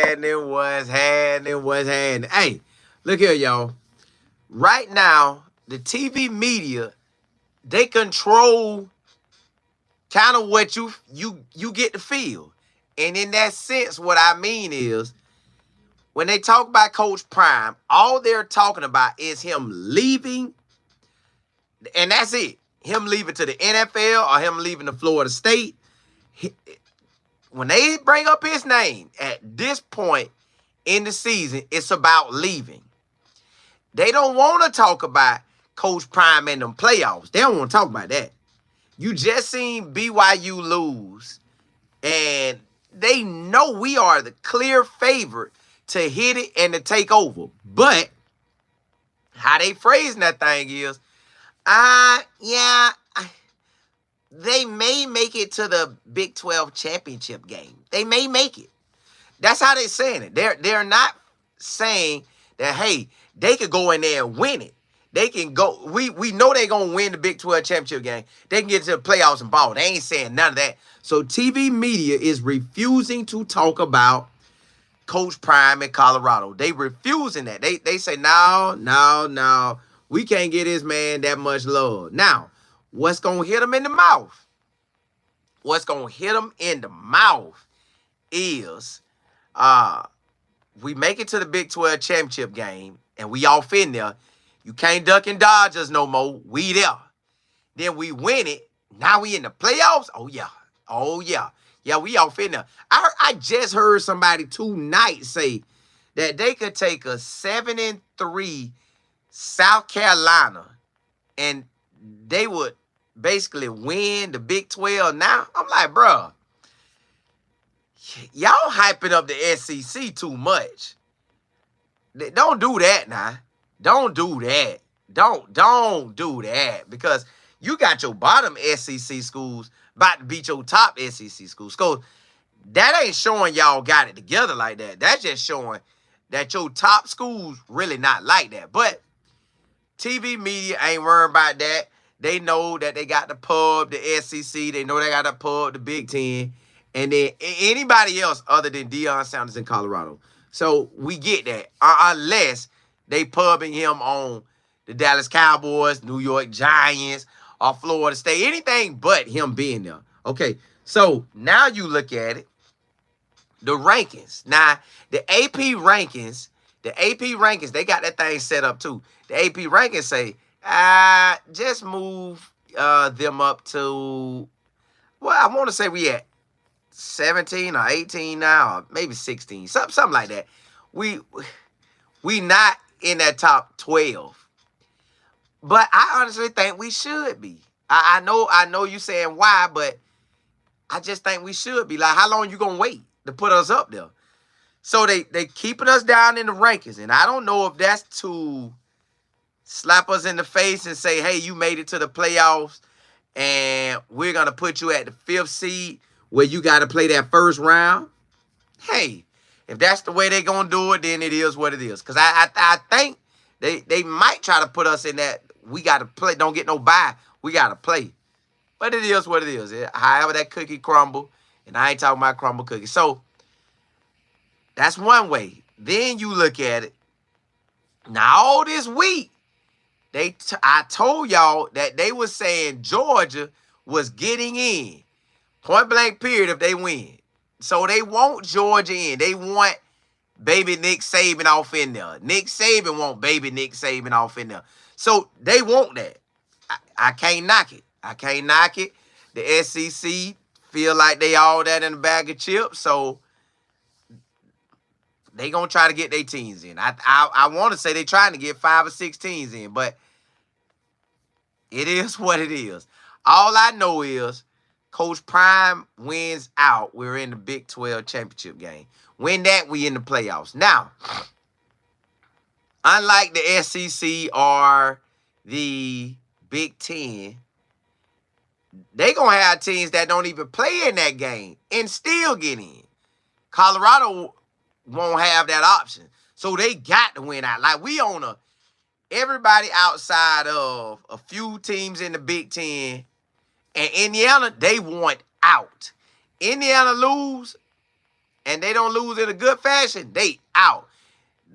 happening? What's happening? What's happening? Hey, look here, y'all. Right now, the TV media, they control kind of what you get to feel. And in that sense, what I mean is when they talk about Coach Prime, all they're talking about is him leaving, and that's it. Him leaving to the NFL or him leaving to Florida State. When they bring up his name at this point in the season, it's about leaving. They don't want to talk about Coach Prime and them playoffs. They don't want to talk about that. You just seen BYU lose, and they know we are the clear favorite to hit it and to take over. But how they phrasing that thing is, they may make it to the Big 12 championship game. They may make it. That's how they're saying it. They're not saying that, hey, they could go in there and win it. They can go. We know they're going to win the Big 12 championship game. They can get to the playoffs and ball. They ain't saying none of that. So TV media is refusing to talk about Coach Prime in Colorado. They refusing that. They say, no. We can't get this man that much love. Now, what's going to hit him in the mouth? What's going to hit him in the mouth is we make it to the Big 12 championship game, and we off in there. You can't duck and dodge us no more. We there. Then we win it. Now we in the playoffs. Oh, yeah. Yeah, we off in there. I just heard somebody tonight say that they could take a 7-3 South Carolina and they would basically win the Big 12 now. I'm like, bro, y'all hyping up the SEC too much. Don't do that now. Don't do that. Don't do that, because you got your bottom SEC schools about to beat your top SEC schools. So that ain't showing y'all got it together like that. That's just showing that your top schools really not like that. But TV media ain't worried about that. They know that they got the pub, the SEC. They know they got the pub, the Big Ten. And then anybody else other than Deion Sanders in Colorado. So we get that. Unless they pubbing him on the Dallas Cowboys, New York Giants, or Florida State. Anything but him being there. Okay, so now you look at it. The rankings. Now, the AP rankings, they got that thing set up too. The AP rankings say, just move them up to, well, I want to say we at 17 or 18 now, or maybe 16, something like that. We not in that top 12. But I honestly think we should be. I know you saying why, but I just think we should be. Like, how long you gonna wait to put us up there? So they keeping us down in the rankings, and I don't know if that's to slap us in the face and say, hey, you made it to the playoffs, and we're gonna put you at the 5th seed where you got to play that first round. Hey, if that's the way they're gonna do it, then it is what it is. Because I think they might try to put us in that we got to play, don't get no bye, we got to play. But it is what it is. However that cookie crumble, and I ain't talking about crumble cookies. So that's one way. Then you look at it. Now, all this week, I told y'all that they was saying Georgia was getting in. Point blank period if they win. So they want Georgia in. They want baby Nick Saban off in there. Nick Saban want baby Nick Saban off in there. So they want that. I can't knock it. I can't knock it. The SEC feel like they all that in a bag of chips. So they going to try to get their teams in. I want to say they trying to get 5 or 6 teams in. But it is what it is. All I know is Coach Prime wins out. We're in the Big 12 championship game. Win that, we in the playoffs. Now, unlike the SEC or the Big 10, they going to have teams that don't even play in that game and still get in. Colorado won't have that option. So they got to win out. Like, we on everybody outside of a few teams in the Big 10 and Indiana, they want out. Indiana lose, and they don't lose in a good fashion, they out.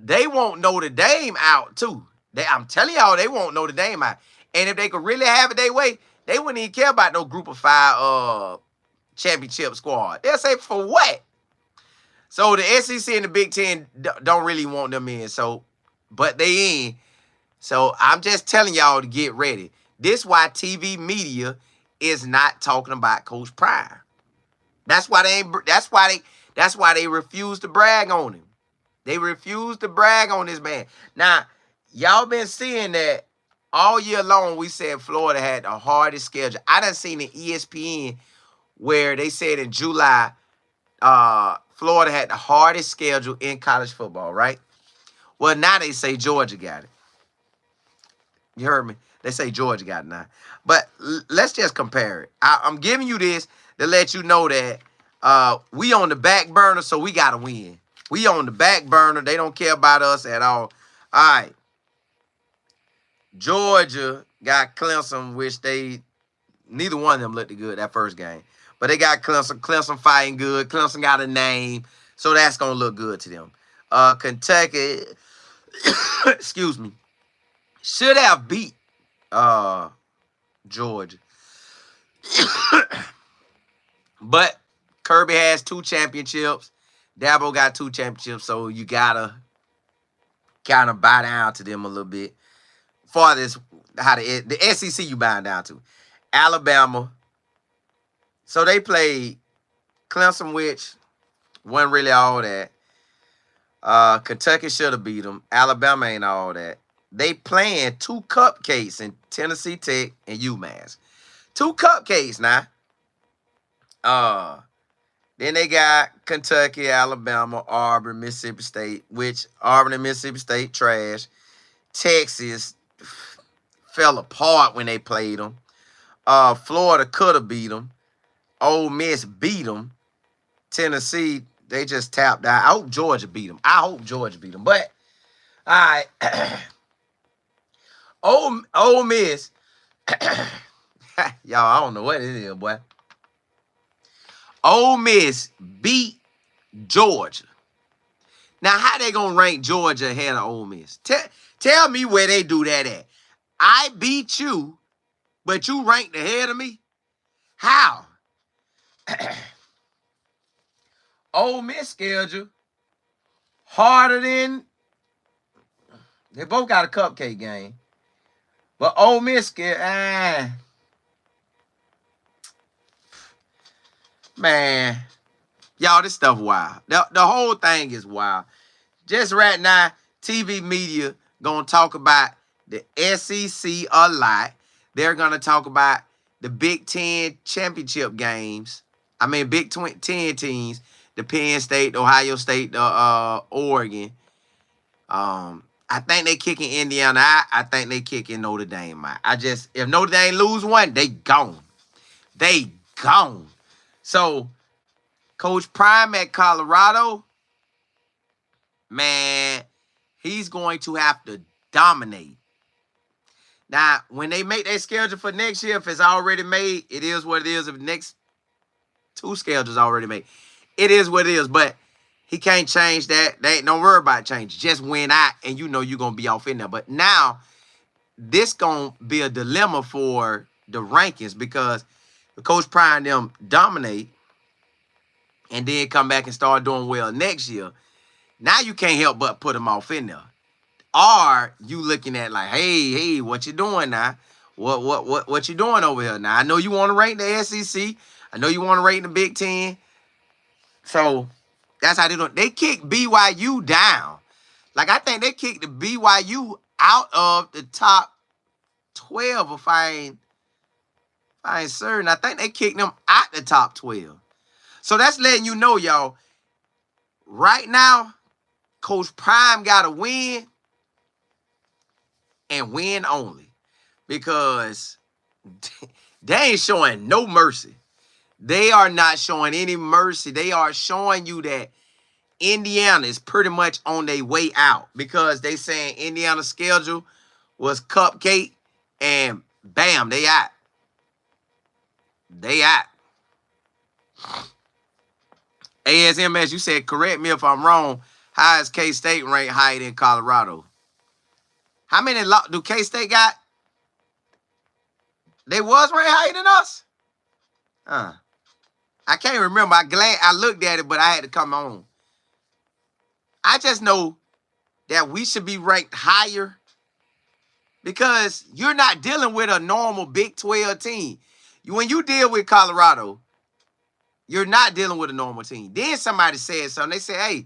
They want Notre Dame out too. I'm telling y'all, they want Notre Dame out. And if they could really have it their way, they wouldn't even care about no group of 5 championship squad. They'll say, for what? So the SEC and the Big Ten don't really want them in. So, but they in. So I'm just telling y'all to get ready. This why TV media is not talking about Coach Prime. That's why they ain't. That's why they refuse to brag on him. They refuse to brag on this man. Now, y'all been seeing that all year long. We said Florida had the hardest schedule. I done seen the ESPN where they said in July, Florida had the hardest schedule in college football, right? Well, now they say Georgia got it. You heard me? They say Georgia got it now. But let's just compare it. I'm giving you this to let you know that we on the back burner, so we got to win. We on the back burner. They don't care about us at all. All right. Georgia got Clemson, which neither one of them looked good that first game. But they got Clemson. Clemson fighting good. Clemson got a name. So that's going to look good to them. Kentucky, excuse me, should have beat Georgia. But Kirby has 2 championships. Dabo got 2 championships. So you got to kind of bow down to them a little bit. For this, the SEC you bow down to. Alabama. So they played Clemson, which wasn't really all that. Kentucky should have beat them. Alabama ain't all that. They playing 2 cupcakes in Tennessee Tech and UMass. 2 cupcakes now. Then they got Kentucky, Alabama, Auburn, Mississippi State, which Auburn and Mississippi State trash. Texas fell apart when they played them. Florida could have beat them. Ole Miss beat them. Tennessee, they just tapped out. I hope Georgia beat them. But, all right. Ole Miss, y'all, I don't know what it is, boy. Ole Miss beat Georgia. Now, how they going to rank Georgia ahead of Ole Miss? Tell me where they do that at. I beat you, but you ranked ahead of me? How? Ole Miss schedule harder than... They both got a cupcake game. But Ole Miss schedule... Man, y'all, this stuff wild. The whole thing is wild. Just right now, TV media going to talk about the SEC a lot. They're going to talk about the Big Ten championship games. I mean, Big Ten teams. The Penn State, the Ohio State, the Oregon. I think they kicking Indiana out. I think they kicking Notre Dame out. If Notre Dame lose one, they gone. They gone. So, Coach Prime at Colorado, man, he's going to have to dominate. Now, when they make their schedule for next year, if it's already made, it is what it is. If the next 2 schedules already made, it is what it is. But he can't change that. Don't worry about change. Just win out, and you know you're going to be off in there. But now, this going to be a dilemma for the rankings because Coach Prime them dominate and then come back and start doing well next year. Now you can't help but put them off in there. Or you looking at like, hey, what you doing now? What you doing over here now? I know you want to rank the SEC. I know you want to rank the Big Ten. So that's how they do it. They kicked BYU down. Like I think they kicked the BYU out of the top 12 if I ain't certain. I think they kicked them out the top 12. So that's letting you know, y'all, right now, Coach Prime got to win and win only because they ain't showing no mercy. They are not showing any mercy. They are showing you that Indiana is pretty much on their way out because they saying Indiana's schedule was cupcake and bam, they out. They out. ASMS, you said, correct me if I'm wrong. How is K-State ranked higher than Colorado? How many do K-State got? They was ranked higher than us? I can't remember. I looked at it, but I had to come on. I just know that we should be ranked higher because you're not dealing with a normal Big 12 team. When you deal with Colorado, you're not dealing with a normal team. Then somebody said something. They said, hey,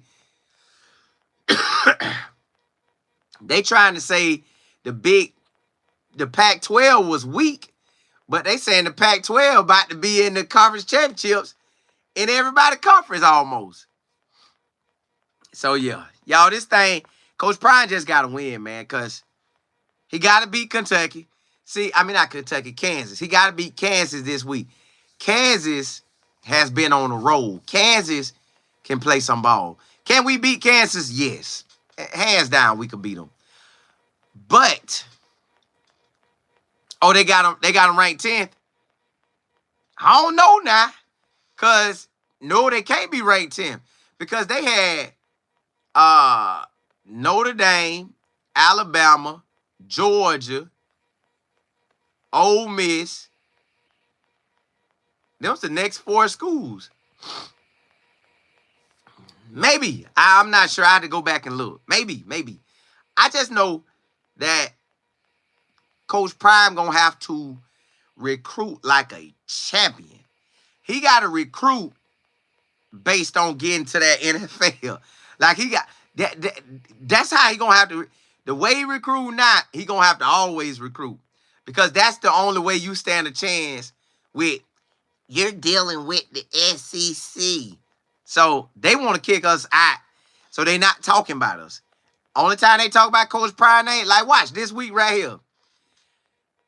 they trying to say the Pac-12 was weak, but they saying the Pac-12 about to be in the conference championships in everybody's conference almost. So, yeah. Y'all, this thing, Coach Prime just got to win, man, because he got to beat Kentucky. Not Kentucky, Kansas. He got to beat Kansas this week. Kansas has been on a roll. Kansas can play some ball. Can we beat Kansas? Yes. Hands down, we could beat them. But, they got them ranked 10th. I don't know now. Because, no, they can't be ranked 10th. Because they had Notre Dame, Alabama, Georgia, Ole Miss. Them's the next 4 schools. Maybe. I'm not sure. I had to go back and look. Maybe. I just know that Coach Prime going to have to recruit like a champion. He got to recruit based on getting to that NFL. Like he got that's how he going to have to. The way he recruit now, he going to have to always recruit. Because that's the only way you stand a chance with, you're dealing with the SEC. So they want to kick us out. So they not talking about us. Only time they talk about Coach Prime name, like watch this week right here.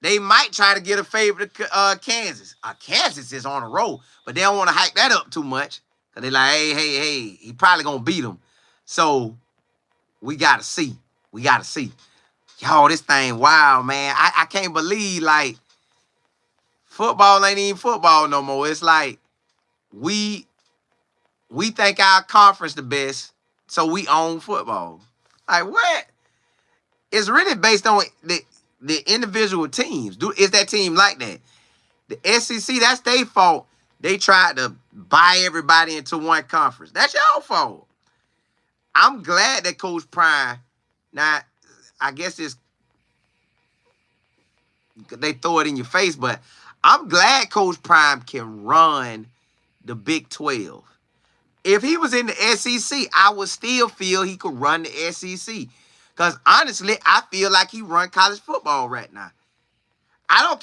They might try to get a favor to Kansas. Kansas is on a roll, but they don't want to hype that up too much. Because they're like, hey, he probably going to beat them. So we got to see. Yo, this thing wild, man. I can't believe, like, football ain't even football no more. It's like we think our conference the best, so we own football. Like, what? It's really based on the individual teams. Is that team like that? The SEC, that's their fault. They tried to buy everybody into one conference. That's your fault. I'm glad that Coach Prime, now, I guess they throw it in your face, but I'm glad Coach Prime can run the Big 12. If he was in the SEC, I would still feel he could run the SEC. Because honestly, I feel like he run college football right now. I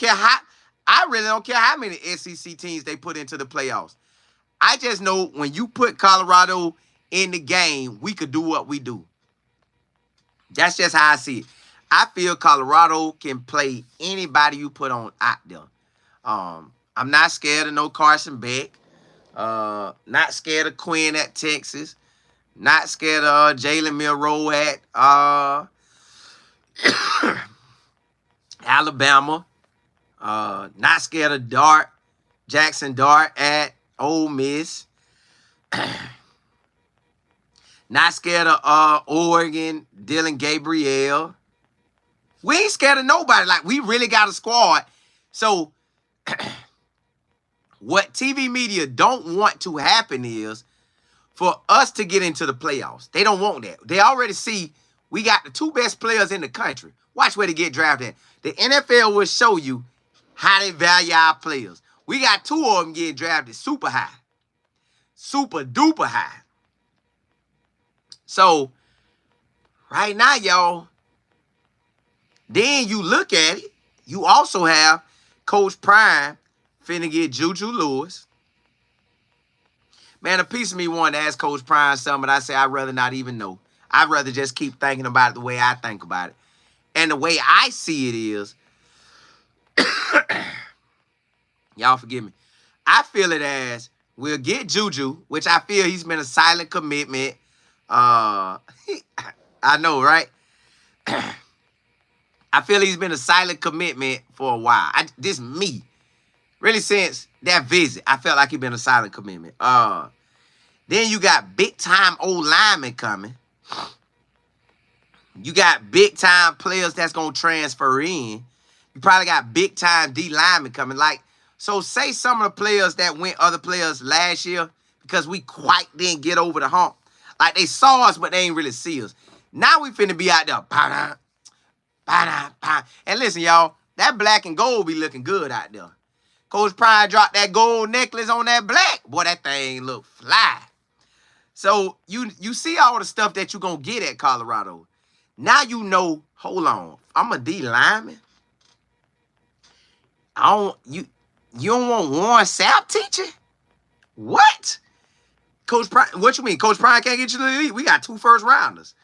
really don't care how many SEC teams they put into the playoffs. I just know when you put Colorado in the game, we could do what we do. That's just how I see it. I feel Colorado can play anybody you put on out there. I'm not scared of no Carson Beck. Not scared of Quinn at Texas. Not scared of Jalen Milroe at Alabama. Not scared of Jackson Dart at Ole Miss. Not scared of Oregon, Dylan Gabriel. We ain't scared of nobody. Like, we really got a squad. So, what TV media don't want to happen is for us to get into the playoffs. They don't want that. They already see we got the 2 best players in the country. Watch where they get drafted. The NFL will show you how they value our players. We got 2 of them getting drafted super high. Super duper high. So, right now, y'all, then you look at it, you also have Coach Prime finna get Juju Lewis. Man, a piece of me wanted to ask Coach Prime something, but I say I'd rather not even know. I'd rather just keep thinking about it the way I think about it. And the way I see it is, y'all forgive me, I feel it as we'll get Juju, which I feel he's been a silent commitment. I know, right? I feel he's been a silent commitment for a while. This me. Really since that visit, I felt like he's been a silent commitment. Then you got big-time old linemen coming. You got big-time players that's going to transfer in. You probably got big-time D linemen coming. Like, so say some of the players that went other players last year because we quite didn't get over the hump. Like, they saw us, but they ain't really see us. Now we finna be out there. Ba-da, ba-da, ba. And listen, y'all, that black and gold be looking good out there. Coach Prime dropped that gold necklace on that black. Boy, that thing look fly. So you see all the stuff that you're going to get at Colorado. Now you know, hold on, I'm a D lineman. You don't want Warren Sapp teaching? What? Coach Prime, what you mean? Coach Prime can't get you to the elite? We got 2 first rounders.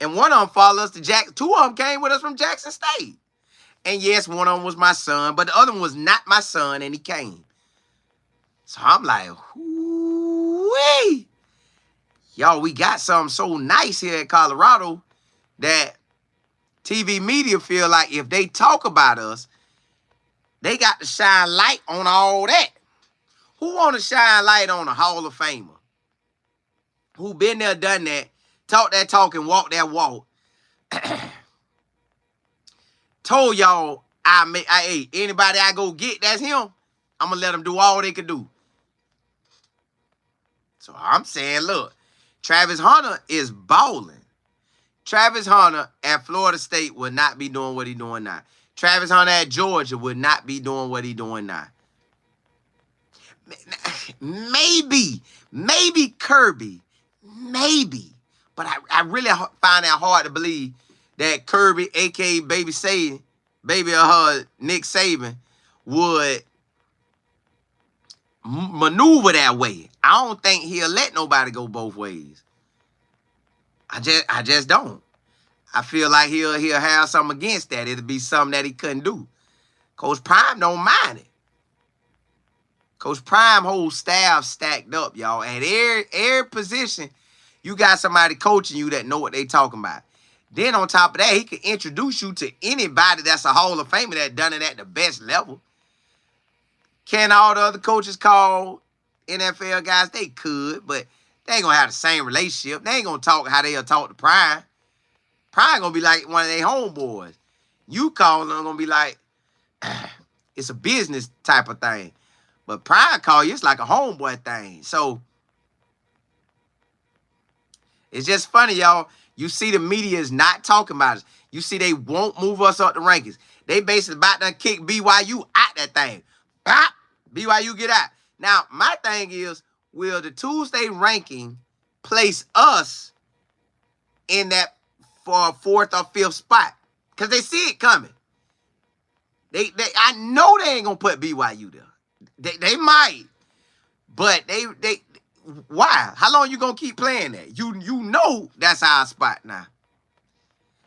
And one of them followed us to Jackson. 2 of them came with us from Jackson State. And yes, one of them was my son, but the other one was not my son, and he came. So I'm like, whoo-wee. Y'all, we got something so nice here at Colorado that TV media feel like if they talk about us, they got to shine light on all that. Who want to shine light on a Hall of Famer? Who been there, done that, talk that talk and walk that walk? Told y'all, hey, anybody I go get, that's him. I'm going to let them do all they can do. So I'm saying, look, Travis Hunter is balling. Travis Hunter at Florida State would not be doing what he's doing now. Travis Hunter at Georgia would not be doing what he's doing now. Maybe Kirby. Maybe. But I really find that hard to believe that Kirby, a.k.a. Baby Nick Saban, would maneuver that way. I don't think he'll let nobody go both ways. I just don't. I feel like he'll have something against that. It'll be something that he couldn't do. Coach Prime don't mind it. Coach Prime whole staff stacked up, y'all. At every position, you got somebody coaching you that know what they talking about. Then on top of that, he can introduce you to anybody that's a Hall of Famer that done it at the best level. Can all the other coaches call NFL guys? They could, but they ain't going to have the same relationship. They ain't going to talk how they'll talk to Prime. Prime going to be like one of their homeboys. You calling them going to be like, it's a business type of thing. But Prime call you, it's like a homeboy thing. So, it's just funny, y'all. You see the media is not talking about us. You see they won't move us up the rankings. They basically about to kick BYU out that thing. Bop, BYU get out. Now, my thing is, will the Tuesday ranking place us in that for a 4th or 5th spot? Because they see it coming. I know they ain't going to put BYU there. They might. But they why? How long you going to keep playing that? You know that's our spot now.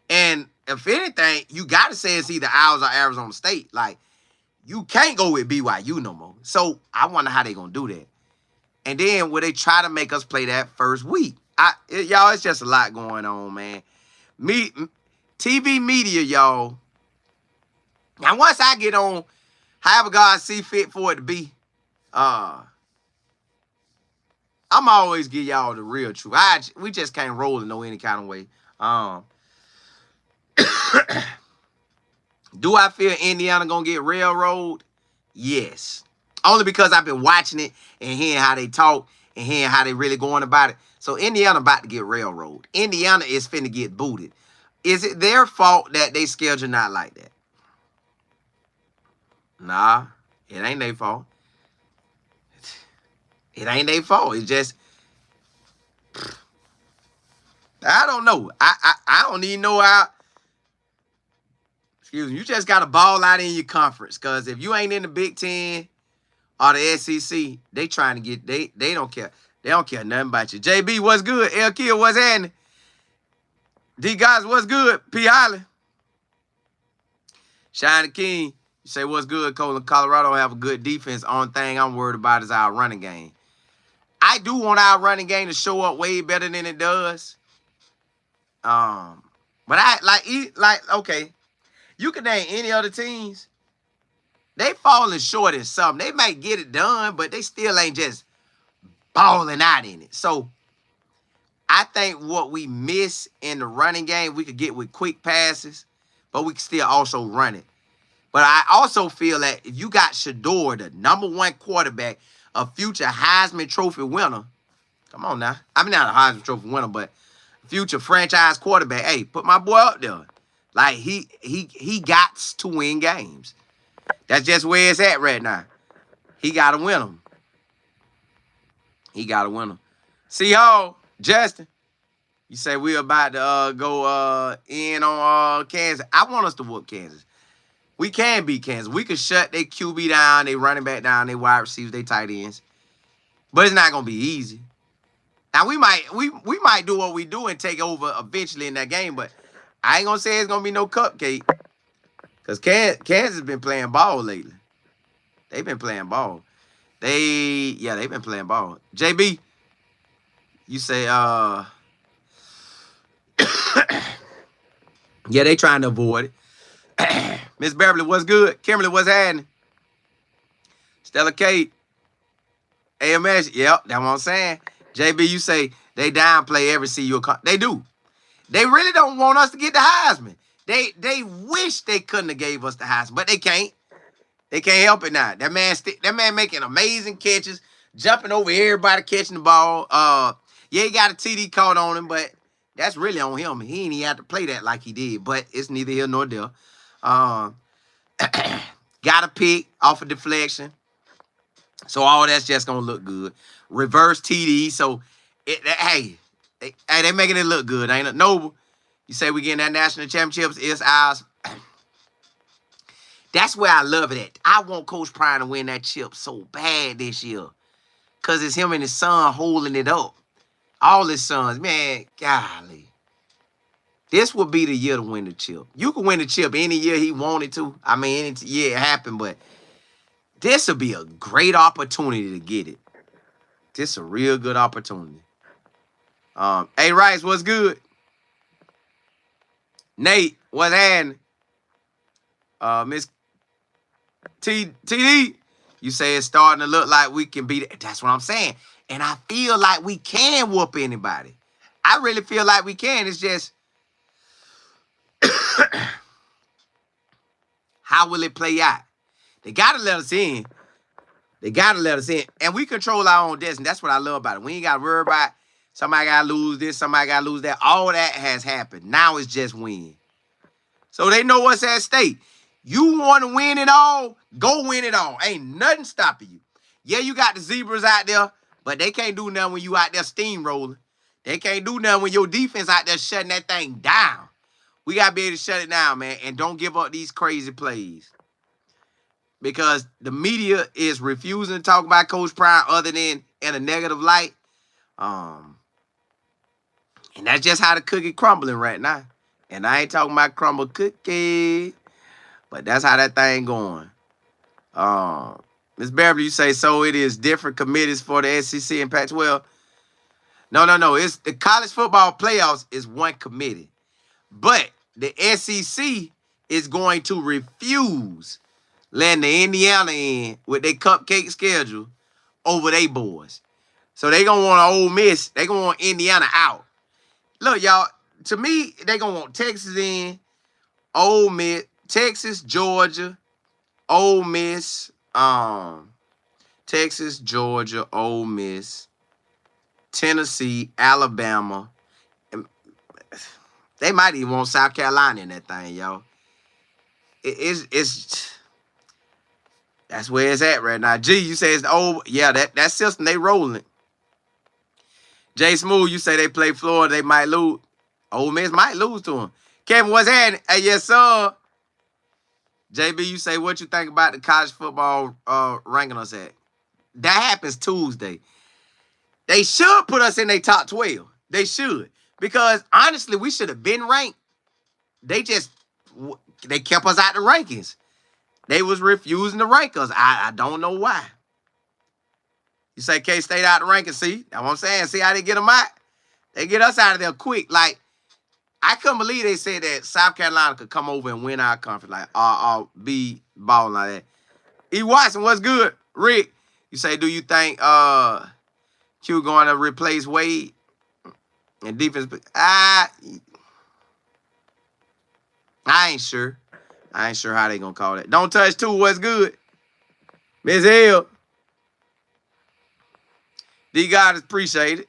And if anything, you got to say it's either ours or Arizona State. Like, you can't go with BYU no more. So, I wonder how they going to do that. And then, will they try to make us play that first week? Y'all, it's just a lot going on, man. TV media, y'all. Now, once I get on, however God see fit for it to be, I'm always give y'all the real truth. We just can't roll in any kind of way. Do I feel Indiana gonna get railroad? Yes. Only because I've been watching it and hearing how they talk and hearing how they really going about it. So Indiana about to get railroad. Indiana is finna get booted. Is it their fault that they schedule not like that? Nah, it ain't their fault. It ain't their fault. It's just, I don't know. I don't even know how. Excuse me. You just got to ball out in your conference. Because if you ain't in the Big Ten or the SEC, they trying to get, they don't care. They don't care nothing about you. JB, what's good? L Kill, what's happening? D guys, what's good? P Highland. Shiny King, you say what's good? Colorado have a good defense. Only thing I'm worried about is our running game. I do want our running game to show up way better than it does. But okay, you can name any other teams. They falling short in something. They might get it done, but they still ain't just balling out in it. So I think what we miss in the running game, we could get with quick passes, but we can still also run it. But I also feel that if you got Shador, the #1 quarterback, a future Heisman Trophy winner, come on now. I mean, not a Heisman Trophy winner, but future franchise quarterback. Hey, put my boy up there. Like, he got to win games. That's just where it's at right now. He got to win them. He got to win them. See how, Justin, you say we're about to go in on Kansas. I want us to whoop Kansas. We can beat Kansas. We can shut their QB down, they running back down, they wide receivers, they tight ends. But it's not going to be easy. Now, we might do what we do and take over eventually in that game, but I ain't going to say it's going to be no cupcake. Because Kansas been playing ball lately. They've been playing ball. They've been playing ball. JB, you say, yeah, they trying to avoid it. Miss Beverly, what's good? Kimberly, what's happening? Stella Kate. AMS, yep, that's what I'm saying. JB, you say they downplay every CU. They do. They really don't want us to get the Heisman. They wish they couldn't have gave us the Heisman, but they can't. They can't help it now. That man making amazing catches, jumping over everybody catching the ball. Yeah, he got a TD caught on him, but that's really on him. He ain't even have to play that like he did, but it's neither here nor there. Got a pick off a deflection. So all that's just going to look good. Reverse TD. So, hey, they making it look good, ain't it? Noble, you say we getting that national championships. It's ours. That's where I love it at. I want Coach Prime to win that chip so bad this year. Because it's him and his son holding it up. All his sons. Man, golly. This would be the year to win the chip. You can win the chip any year he wanted to. I mean, any year it happened, but this would be a great opportunity to get it. This is a real good opportunity. Hey, Rice, what's good? Nate, what's happening? Miss TD, you say it's starting to look like we can beat it. That's what I'm saying. And I feel like we can whoop anybody. I really feel like we can. It's just, how will it play out? They got to let us in. They got to let us in. And we control our own destiny. That's what I love about it. We ain't got to worry about somebody got to lose this, somebody got to lose that. All that has happened. Now it's just win. So they know what's at stake. You want to win it all, go win it all. Ain't nothing stopping you. Yeah, you got the Zebras out there, but they can't do nothing when you out there steamrolling. They can't do nothing when your defense out there shutting that thing down. We got to be able to shut it down, man, and don't give up these crazy plays. Because the media is refusing to talk about Coach Prime other than in a negative light. And that's just how the cookie crumbling right now. And I ain't talking about crumble cookie. But that's how that thing going. Ms. Beverly, you say, so it is different committees for the SEC and Pac-12? No. It's the college football playoffs is one committee. But the SEC is going to refuse letting the Indiana in with their cupcake schedule over their boys. So they going to want Ole Miss. They going to want Indiana out. Look, y'all, to me, they going to want Texas in, Ole Miss, Texas, Georgia, Ole Miss, Texas, Georgia, Ole Miss, Tennessee, Alabama. They might even want South Carolina in that thing, y'all. It's that's where it's at right now. G, you say it's the old, yeah, that system, they rolling it. Jay Smooth, you say they play Florida, they might lose. Ole Miss might lose to them. Kevin, what's happening? Hey, yes, sir. JB, you say what you think about the college football ranking us at? That happens Tuesday. They should put us in their top 12. They should. Because, honestly, we should have been ranked. They kept us out the rankings. They was refusing to rank us. I don't know why. You say K-State out the rankings. See? That's what I'm saying. See how they get them out? They get us out of there quick. Like, I couldn't believe they said that South Carolina could come over and win our conference. Like, I'll be balling like that. E. Watson, what's good? Rick, you say, do you think Q going to replace Wade. And defense, I ain't sure. I ain't sure how they gonna call that. Don't touch two. What's good? Miss Hill. D God is appreciated.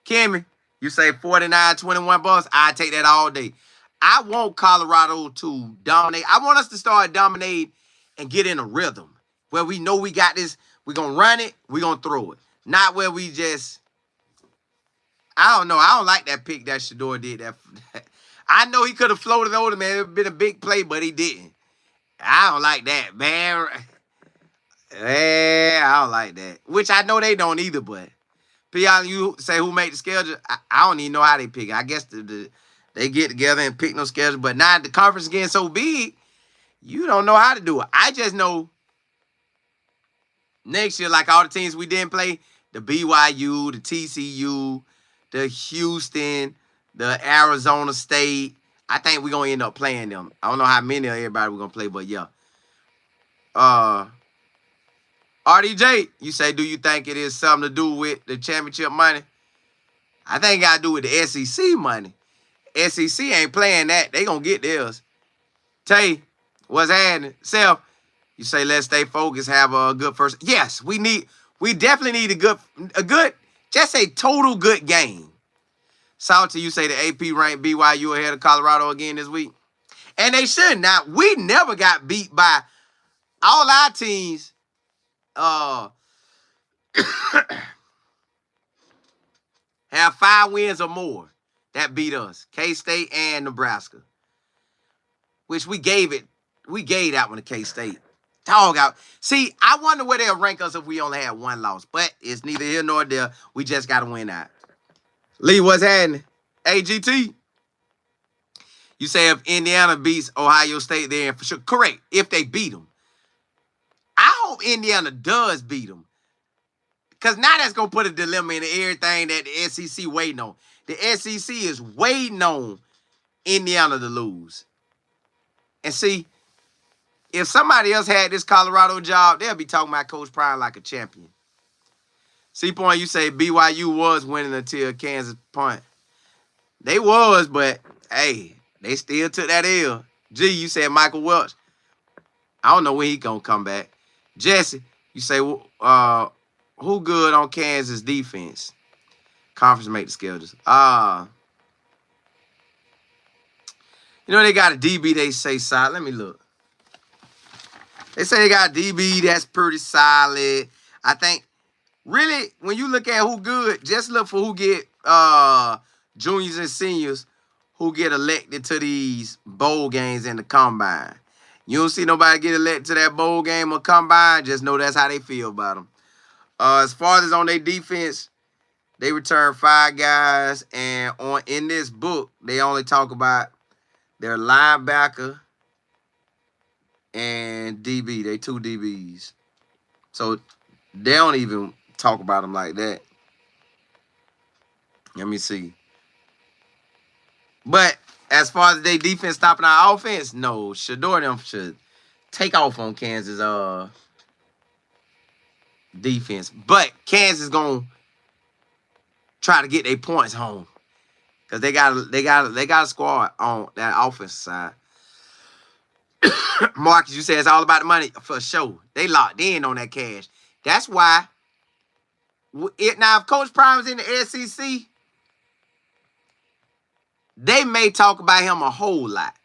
Kimmy, you say 49-21 Bucks. I take that all day. I want Colorado to dominate. I want us to start dominating and get in a rhythm where we know we got this. We're going to run it. We're going to throw it. Not where we just, I don't know. I don't like that pick that Shedeur did. That I know he could have floated over, man. It would have been a big play, but he didn't. I don't like that, man. Yeah, I don't like that. Which I know they don't either, but you say who made the schedule? I don't even know how they pick it. I guess they get together and pick no schedule. But now the conference getting so big, you don't know how to do it. I just know next year, like all the teams we didn't play, the BYU, the TCU, the Houston, the Arizona State, I think we're going to end up playing them. I don't know how many of everybody we're going to play, but yeah. RDJ, you say, do you think it is something to do with the championship money? I think it got to do with the SEC money. SEC ain't playing that. They going to get theirs. Tay, what's happening? Self, you say, let's stay focused, have a good first. Yes, we definitely need a good, just a total good game. Salty, you say the AP ranked BYU ahead of Colorado again this week. And they should. Now, we never got beat by all our teams. Have 5 wins or more that beat us. K-State and Nebraska. Which we gave that one to K-State. Dog out. See, I wonder where they'll rank us if we only had 1 loss. But it's neither here nor there. We just got to win out. Lee, what's happening? AGT. You say if Indiana beats Ohio State, they're in for sure. Correct. If they beat them. I hope Indiana does beat them. Because now that's going to put a dilemma in everything that the SEC waiting on. The SEC is waiting on Indiana to lose. And see, if somebody else had this Colorado job, they'll be talking about Coach Prime like a champion. C-Point, you say BYU was winning until Kansas punt. They was, but, hey, they still took that L. G, you said Michael Welch. I don't know when he going to come back. Jesse, you say, who good on Kansas defense? Conference make the schedules. You know, they got a DB, they say solid. Let me look. They say they got a DB that's pretty solid. I think, really, when you look at who good, just look for who get juniors and seniors who get elected to these bowl games in the combine. You don't see nobody get elected to that bowl game or combine, just know that's how they feel about them. As far as on their defense, they return 5 guys, and in this book, they only talk about their linebacker and DB. They 2 DBs. So they don't even talk about them like that. Let me see. But as far as their defense stopping our offense, no. Shedeur them should take off on Kansas defense. But Kansas going to try to get their points home. Because they got a squad on that offensive side. Marcus, you say it's all about the money. For sure. They locked in on that cash. That's why. Now, if Coach Prime's in the SEC, they may talk about him a whole lot.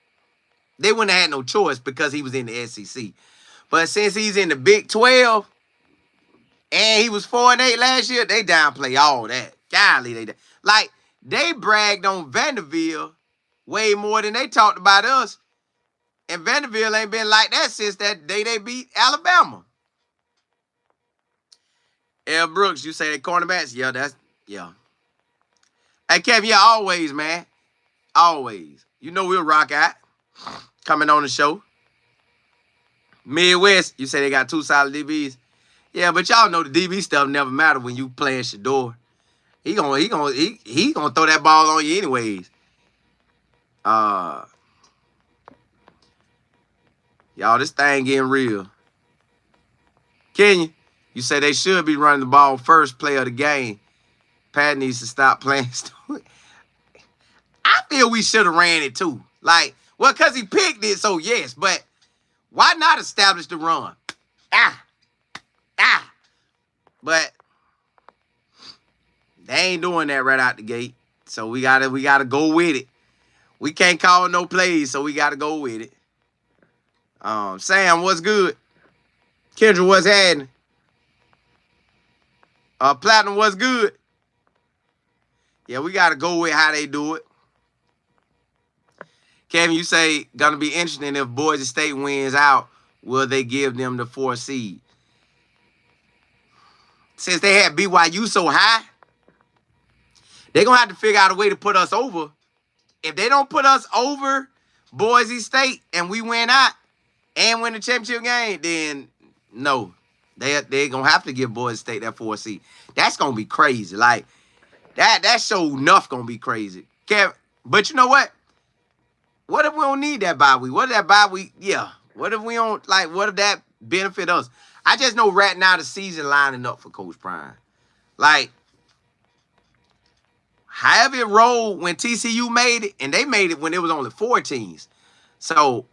They wouldn't have had no choice because he was in the SEC. But since he's in the Big 12, and he was 4-8 last year, they downplay all that. Golly, they bragged on Vanderbilt way more than they talked about us. And Vanderbilt ain't been like that since that day they beat Alabama. L. Brooks, you say they cornerbacks? Yeah. Hey, Kevin, yeah, always, man. Always. You know we'll rock out. Coming on the show. Midwest, you say they got 2 solid DBs. Yeah, but y'all know the DB stuff never matter when you playing Shedeur. He gonna throw that ball on you anyways. Y'all, this thing getting real. Kenya, you say they should be running the ball first play of the game. Pat needs to stop playing stupid. I feel we should have ran it too. Like, well, because he picked it, so yes. But why not establish the run? But they ain't doing that right out the gate. So we gotta go with it. We can't call no plays, so we gotta go with it. Sam, what's good? Kendra, what's happening? Platinum, what's good? Yeah, we gotta go with how they do it. Kevin, you say gonna be interesting if Boise State wins out. Will they give them the 4 seed? Since they had BYU so high, they're gonna have to figure out a way to put us over. If they don't put us over Boise State and we win out and win the championship game, then no. They're gonna have to give Boise State that 4 seed. That's gonna be crazy. Like that show enough gonna be crazy. Kevin, but you know what? What if we don't need that bye week? What if that bye week? Yeah. What if we don't what if that benefit us? I just know right now the season lining up for Coach Prime. Like, however it rolled when TCU made it, and they made it when it was only 4 teams. So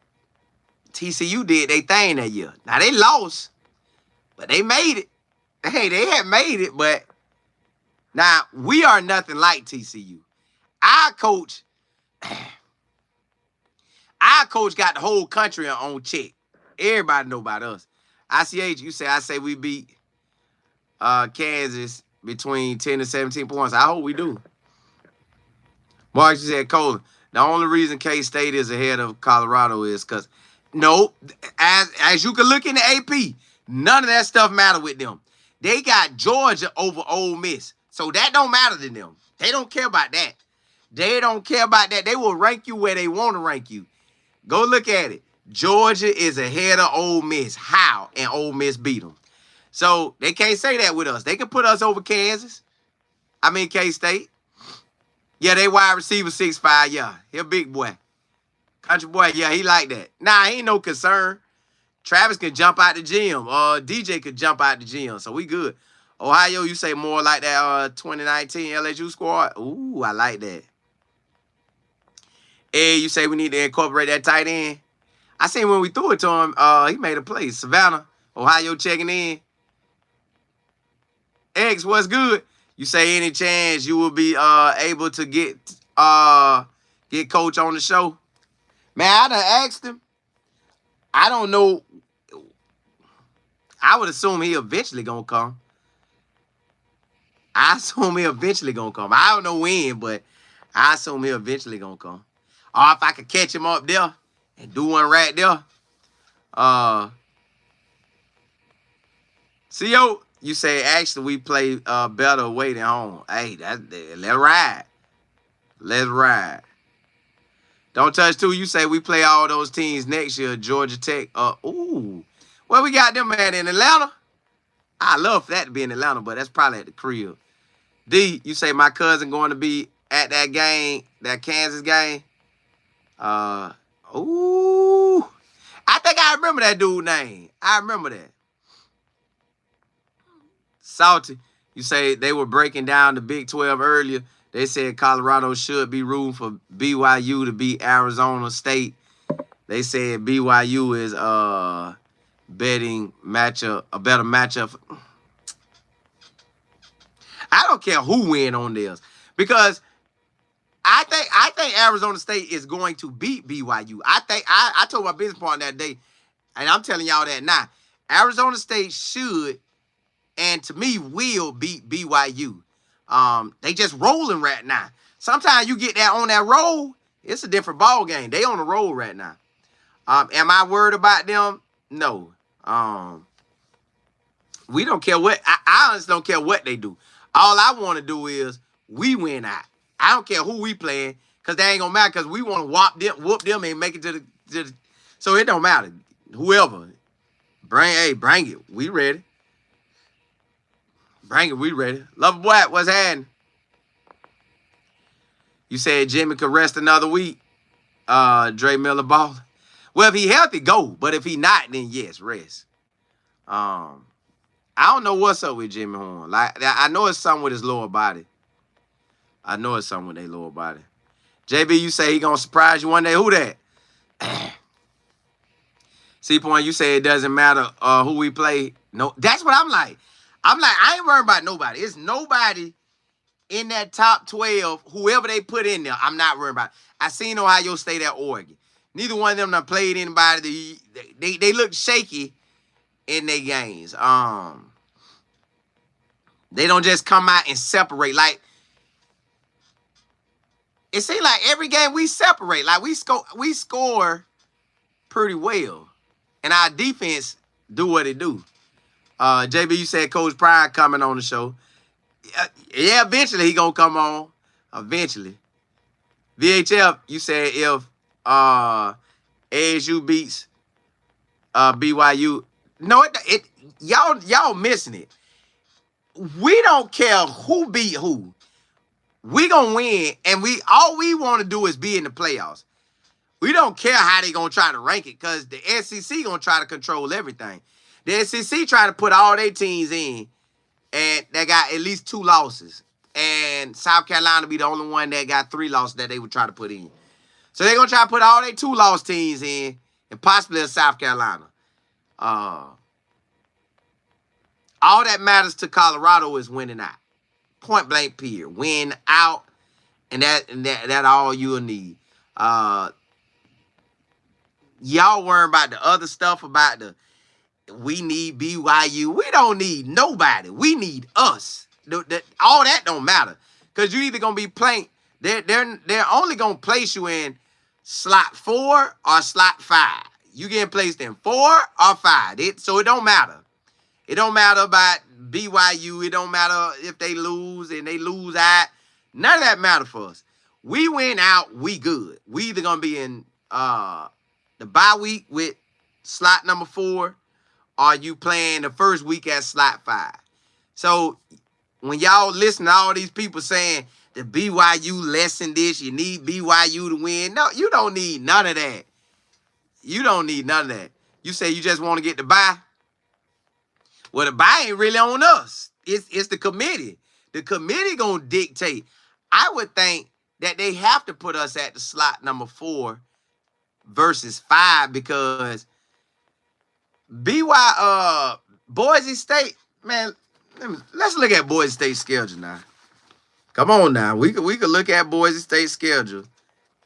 TCU did their thing that year. Now they lost, but they made it. Hey, they had made it, but now we are nothing like TCU. Our coach got the whole country on check. Everybody know about us. ICH, I say we beat Kansas between 10 and 17 points. I hope we do. Mark, you said, Colin, the only reason K-State is ahead of Colorado is because, no, as you can look in the AP, none of that stuff matter with them. They got Georgia over Ole Miss. So that don't matter to them. They don't care about that. They don't care about that. They will rank you where they want to rank you. Go look at it. Georgia is ahead of Ole Miss. How? And Ole Miss beat them. So they can't say that with us. They can put us over Kansas. I mean K-State. Yeah, they wide receiver 6'5". Yeah, he a big boy. Country boy, yeah, he like that. Nah, ain't no concern. Travis can jump out the gym. DJ could jump out the gym. So we good. Ohio, you say more like that 2019 LSU squad? Ooh, I like that. Hey, you say we need to incorporate that tight end? I seen when we threw it to him, he made a play. Savannah, Ohio checking in. X, what's good? You say any chance you will be able to get Coach on the show? Man, I done asked him. I don't know. I would assume he eventually gonna come. I don't know when, but I assume he eventually gonna come. Or if I could catch him up there and do one right there. CO, you say actually we play better away than home. Hey, let's ride. Let's ride. Don't touch two. You say we play all those teams next year. Georgia Tech. Ooh. Well, we got them at in Atlanta. I love for that to be in Atlanta, but that's probably at the crib. D, you say my cousin going to be at that game, that Kansas game. Ooh. I think I remember that dude's name. I remember that. Salty, you say they were breaking down the Big 12 earlier. They said Colorado should be rooting for BYU to beat Arizona State. They said BYU is a better matchup. I don't care who win on this because I think Arizona State is going to beat BYU. I told my business partner that day, and I'm telling y'all that now. Arizona State should, and to me, will beat BYU. They just rolling right now. Sometimes you get that on that roll, it's a different ball game. They on the roll right now. Am I worried about them? No. We don't care what. I honestly don't care what they do. All I want to do is we win out. I don't care who we playing, because they ain't gonna matter, because we want to whoop them and make it to the so it don't matter. Whoever. Bring it. We ready. Bring it, we ready. Love boy, what's happening? You said Jimmy could rest another week. Dre Miller ball. Well, if he healthy, go. But if he not, then yes, rest. I don't know what's up with Jimmy Horn. Like, I know it's something with his lower body. I know it's something with their lower body. JB, you say he gonna surprise you one day. Who that? C-Point, you say it doesn't matter who we play. No, that's what I'm like. I ain't worried about nobody. It's nobody in that top 12, whoever they put in there, I'm not worried about. I seen Ohio State at Oregon. Neither one of them done played anybody. They look shaky in their games. They don't just come out and separate. Like, it seems like every game we separate. Like, we score pretty well. And our defense do what it do. JB, you said Coach Pride coming on the show. Yeah, eventually he gonna come on. Eventually. VHF, you said if ASU beats BYU. No, y'all missing it. We don't care who beat who. We gonna win, and all we want to do is be in the playoffs. We don't care how they gonna try to rank it, because the SEC gonna try to control everything. The SEC try to put all their teams in, and they got at least 2 losses. And South Carolina be the only one that got 3 losses that they would try to put in. So they're going to try to put all their 2-loss teams in, and possibly a South Carolina. All that matters to Colorado is winning out. Point blank period. Win out, and that all you'll need. Y'all worrying about the other stuff about we need BYU. We don't need nobody. We need us. All that don't matter, because you either gonna be playing. They're only gonna place you in slot 4 or slot 5. You getting placed in 4 or 5. So it don't matter. It don't matter about BYU. It don't matter if they lose and they lose out. None of that matter for us. We win out, we good. We either gonna be in the bye week with slot number 4, or you playing the first week at slot 5. So when y'all listen to all these people saying the BYU lesson this, you need BYU to win. No, you don't need none of that. You don't need none of that. You say you just want to get the bye. Well, the bye ain't really on us. It's the committee. The committee gonna dictate. I would think that they have to put us at the slot number 4 versus 5, because Boise State, man, let's look at Boise State's schedule now. Come on now. We could look at Boise State's schedule,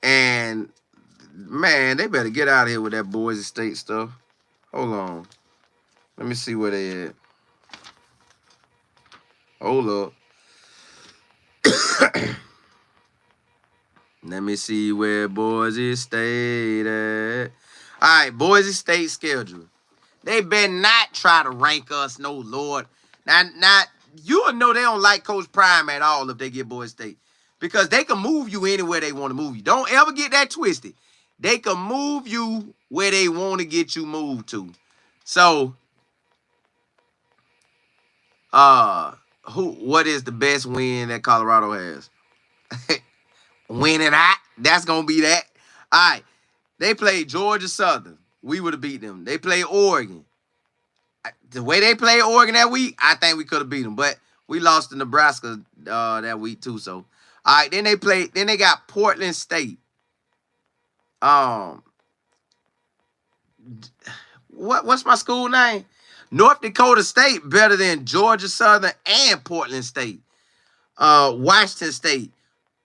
and man, they better get out of here with that Boise State stuff. Hold on. Let me see where they at. Hold up. Let me see where Boise State at. All right, Boise State schedule. They better not try to rank us, no Lord. Now you will know they don't like Coach Prime at all if they get Boise State, because they can move you anywhere they want to move you. Don't ever get that twisted. They can move you where they want to get you moved to. So, what is the best win that Colorado has? Winning out. That's gonna be that. All right. They played Georgia Southern. We would have beat them. They played Oregon. The way they played Oregon that week, I think we could have beat them. But we lost to Nebraska that week too. So, all right. Then they got Portland State. What's my school name? North Dakota State better than Georgia Southern and Portland State. Washington State.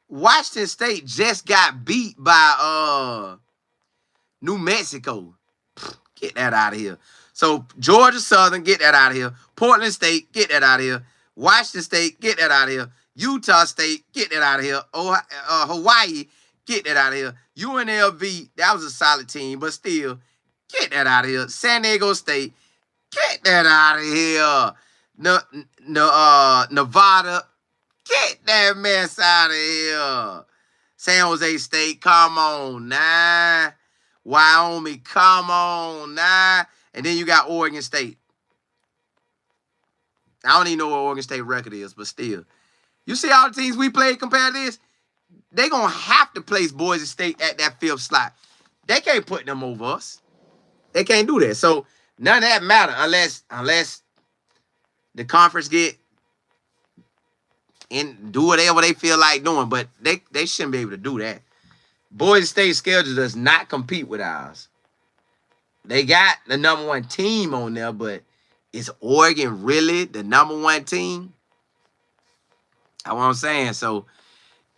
Washington State just got beat by New Mexico. Get that out of here. So Georgia Southern, get that out of here. Portland State, get that out of here. Washington State, get that out of here. Utah State, get that out of here. Hawaii, get that out of here. UNLV, that was a solid team, but still, get that out of here. San Diego State, get that out of here. Nevada, get that mess out of here. San Jose State, come on now. Wyoming, come on now. And then you got Oregon State. I don't even know what Oregon State record is, but still. You see all the teams we played compared to this? They're going to have to place Boise State at that 5th slot. They can't put them over us. They can't do that. So none of that matter unless the conference get and do whatever they feel like doing, but they shouldn't be able to do that. Boise State schedule does not compete with ours. They got the number 1 team on there, but is Oregon really the number 1 team? That's what I'm saying. So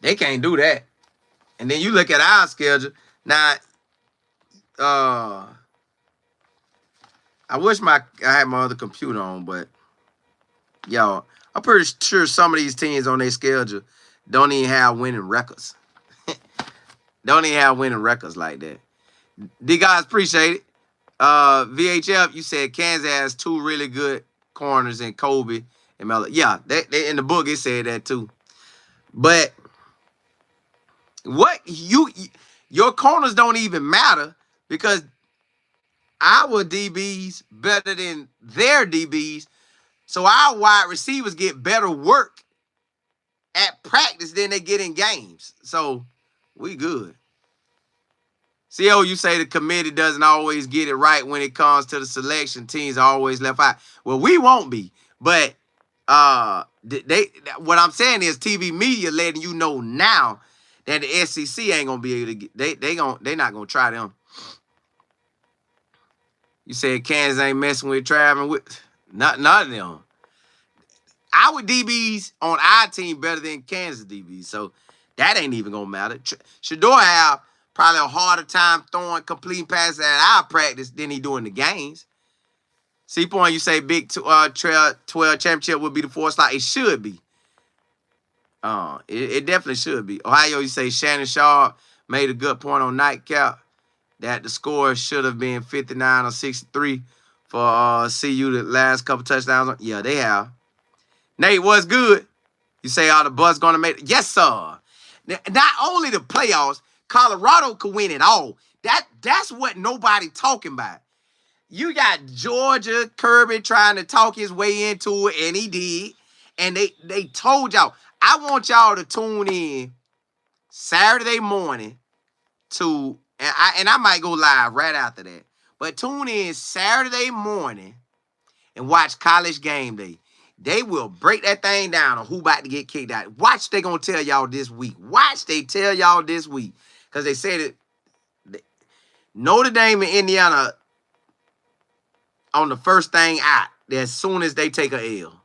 they can't do that. And then you look at our schedule. Now, I wish I had my other computer on, but yo, I'm pretty sure some of these teams on their schedule don't even have winning records. Don't even have winning records like that. D guys, appreciate it. VHF, you said Kansas has 2 really good corners in Kobe and Melo. Yeah, they in the book it said that too. But what your corners don't even matter because our DBs better than their DBs. So our wide receivers get better work at practice than they get in games. So we good. CO, you say the committee doesn't always get it right when it comes to the selection. Teams are always left out. Well, we won't be. But what I'm saying is TV media letting you know now that the SEC ain't gonna be able to get. They not gonna try them. You said Kansas ain't messing with traveling with none of them. Our DBs on our team better than Kansas DBs, so that ain't even gonna matter. Shador have probably a harder time throwing complete passes at our practice than he do in the games. C-Point, you say Big 12 championship would be the 4th slot. It should be. It definitely should be. Ohio, you say Shannon Sharp made a good point on Nightcap that the score should have been 59 or 63 for CU the last couple touchdowns. Yeah, they have. Nate, what's good? You say all the bus going to make it? Yes, sir. Not only the playoffs, Colorado could win it all. That's what nobody talking about. You got Georgia, Kirby trying to talk his way into it, and he did. And they told y'all. I want y'all to tune in Saturday morning to, and I might go live right after that. But tune in Saturday morning and watch College Game Day. They will break that thing down on who about to get kicked out. Watch they going to tell y'all this week. Watch they tell y'all this week. Because they said it. Notre Dame and Indiana on the first thing out as soon as they take a L.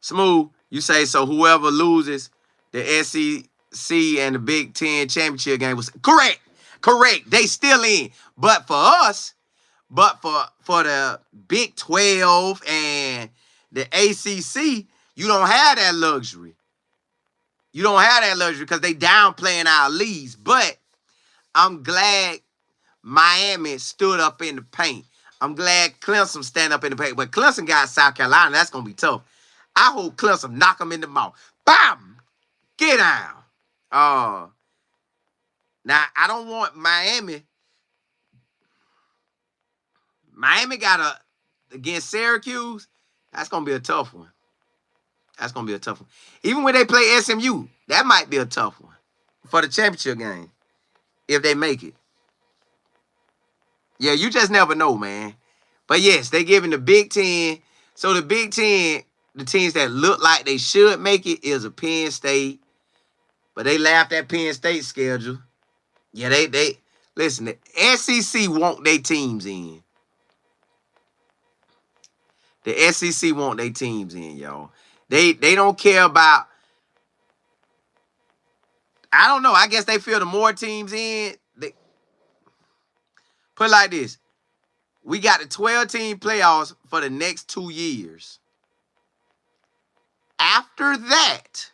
Smooth, you say, so whoever loses the SEC and the Big Ten championship game was correct. Correct. They still in. But for us, for the Big 12 and the ACC, you don't have that luxury. You don't have that luxury because they downplaying our leagues. But I'm glad Miami stood up in the paint. I'm glad Clemson stand up in the paint. But Clemson got South Carolina. That's going to be tough. I hope Clemson knock them in the mouth. Bam! Get down. Now, I don't want Miami. Miami got against Syracuse. That's going to be a tough one. That's going to be a tough one. Even when they play SMU, that might be a tough one for the championship game if they make it. Yeah, you just never know, man. But yes, they giving the Big Ten. So the Big Ten, the teams that look like they should make it is a Penn State. But they laughed at Penn State's schedule. Yeah, they listen, the SEC want their teams in. The SEC want their teams in, y'all. They don't care about, I don't know. I guess they feel the more teams in. Put it like this. We got the 12-team playoffs for the next 2 years. After that,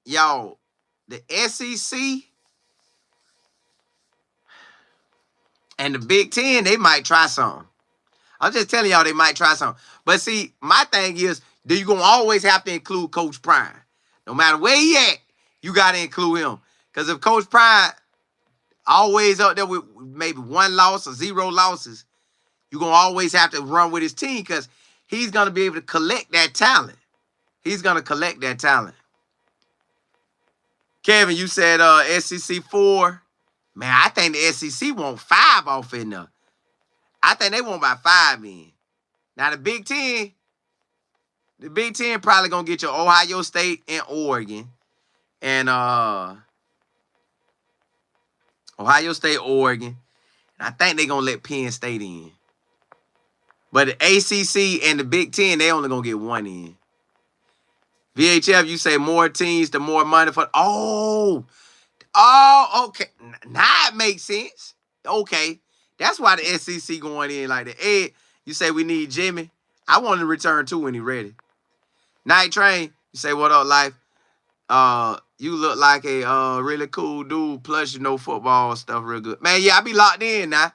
y'all, the SEC and the Big Ten, they might try something. I'm just telling y'all they might try something. But see, my thing is, you're going to always have to include Coach Prime. No matter where he at, you got to include him. Because if Coach Prime always up there with maybe 1 loss or 0 losses, you're going to always have to run with his team because he's going to be able to collect that talent. He's going to collect that talent. Kevin, you said SEC 4. Man, I think the SEC want 5 off in there. I think they want about 5 in. Now the Big Ten probably gonna get your Ohio State and Oregon. And Ohio State, Oregon. And I think they're gonna let Penn State in. But the ACC and the Big Ten, they only gonna get one in. VHF, you say more teams, the more money for. Oh, okay. Now it makes sense. Okay. That's why the SEC going in like that. Ed, you say we need Jimmy. I want to return too when he ready. Night Train, you say what up, life? You look like a really cool dude. Plus, you know football stuff real good. Man, yeah, I be locked in now.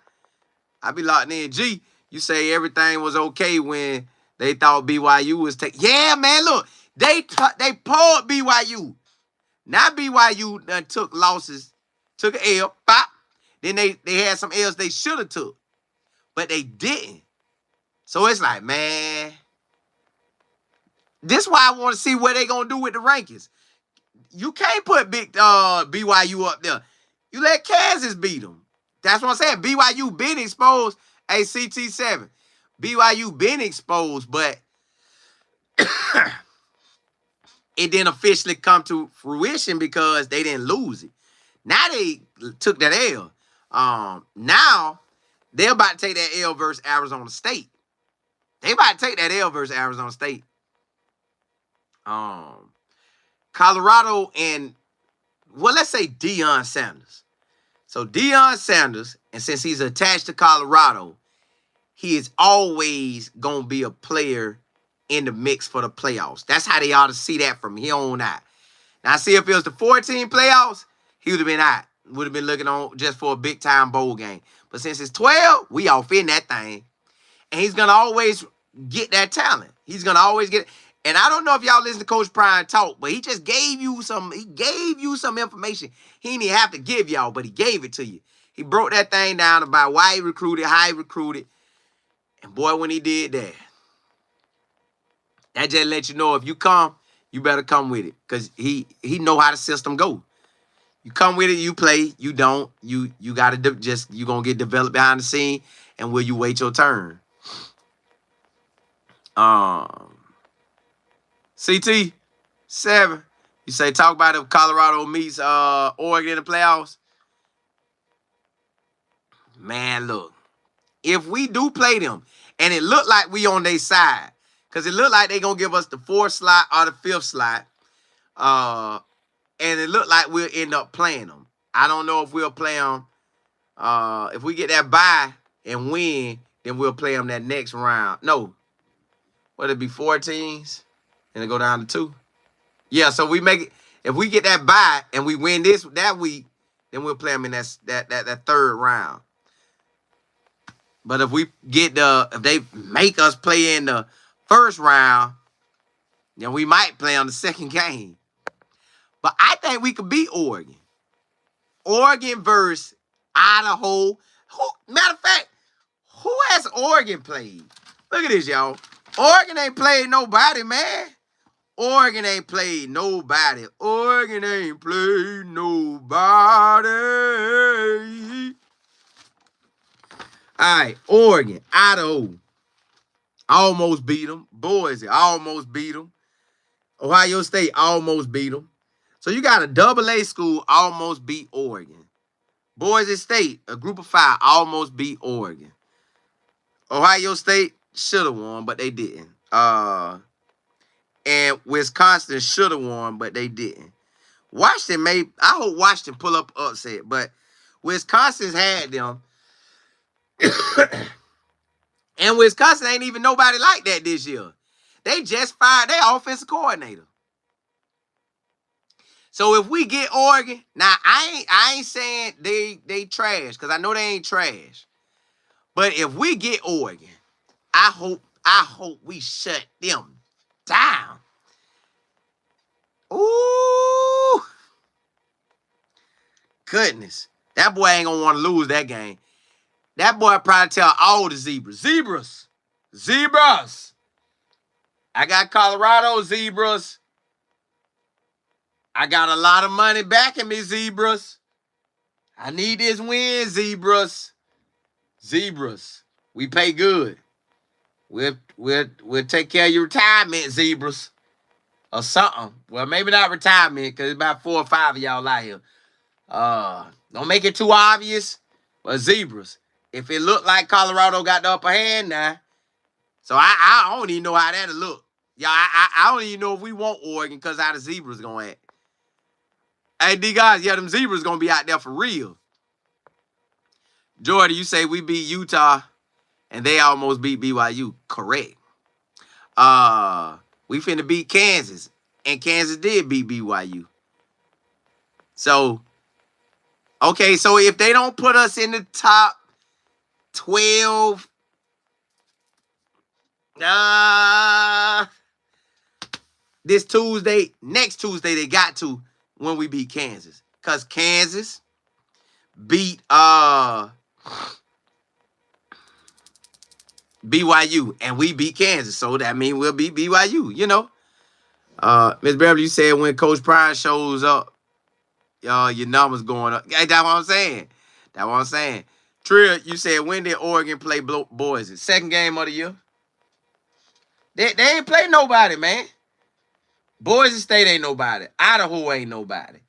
I be locked in. G, you say everything was okay when they thought BYU was taking. Yeah, man, look. They pulled BYU. Now BYU done took losses, took an L, pop. Then they had some L's they should have took, but they didn't. So it's like, man, this is why I want to see what they gonna do with the rankings. You can't put big BYU up there. You let Kansas beat them. That's what I'm saying. BYU been exposed. Hey, CT7. BYU been exposed, but it didn't officially come to fruition because they didn't lose it. Now they took that L. Now they're about to take that L versus Arizona State. They about to take that L versus Arizona State. Colorado and, well, let's say Deion Sanders. So Deion Sanders, and since he's attached to Colorado, he is always going to be a player in the mix for the playoffs. That's how they ought to see that from here on out. Now, see, if it was the 14 playoffs, he would have been out. Would have been looking on just for a big-time bowl game. But since it's 12, we off in that thing. And he's going to always get that talent. He's going to always get it. And I don't know if y'all listen to Coach Prime talk, but he just gave you some information he didn't even have to give y'all, but he gave it to you. He broke that thing down about why he recruited, how he recruited. And boy, when he did that, that just let you know if you come, you better come with it. Because he know how the system go. You come with it, you play. You don't, you got to just, you going to get developed behind the scene, and will you wait your turn? CT7, you say talk about if Colorado meets Oregon in the playoffs. Man, look, if we do play them, and it look like we on their side, because it look like they gonna give us the 4th slot or the 5th slot, and it look like we'll end up playing them. I don't know if we'll play them. If we get that bye and win, then we'll play them that next round. No, would it be 4 teams? And it go down to 2. Yeah, so we make it. If we get that bye and we win that week, then we'll play them in that 3rd round. But if they make us play in the 1st round, then we might play on the 2nd game. But I think we could beat Oregon. Oregon versus Idaho. Matter of fact, who has Oregon played? Look at this, y'all. Oregon ain't played nobody, man. Oregon ain't played nobody. Oregon ain't played nobody. All right, Oregon, Idaho. Almost beat them. Boise almost beat them. Ohio State almost beat them. So you got a AA school almost beat Oregon. Boise State, a group of 5, almost beat Oregon. Ohio State should have won, but they didn't. And Wisconsin should have won, but they didn't. Washington I hope Washington pull up upset, but Wisconsin's had them. And Wisconsin ain't even nobody like that this year. They just fired their offensive coordinator. So if we get Oregon, now I ain't saying they trash, because I know they ain't trash. But if we get Oregon, I hope we shut them down. Ooh. Goodness. That boy ain't gonna want to lose that game. That boy probably tell all the Zebras. I got Colorado Zebras. I got a lot of money backing me, Zebras. I need this win, Zebras. We pay good. We'll take care of your retirement, Zebras, or something. Well, maybe not retirement, because it's about 4 or 5 of y'all out here. Don't make it too obvious. But Zebras, if it looked like Colorado got the upper hand now, so I don't even know how that'll look. Yeah, I don't even know if we want Oregon because how the Zebras gonna act. Hey, D guys, yeah, them Zebras gonna be out there for real. Jordan, you say we beat Utah and they almost beat BYU. Correct. We finna beat Kansas, and Kansas did beat BYU. So, okay, so if they don't put us in the top 12, this Tuesday, next Tuesday, they got to when we beat Kansas. Because Kansas beat BYU, and we beat Kansas. So that means we'll beat BYU, you know. Ms. Beverly, you said when Coach Pryor shows up, your numbers going up. That's what I'm saying. That's what I'm saying. Trill, you said when did Oregon play Boise? Second game of the year. They ain't play nobody, man. Boise State ain't nobody. Idaho ain't nobody.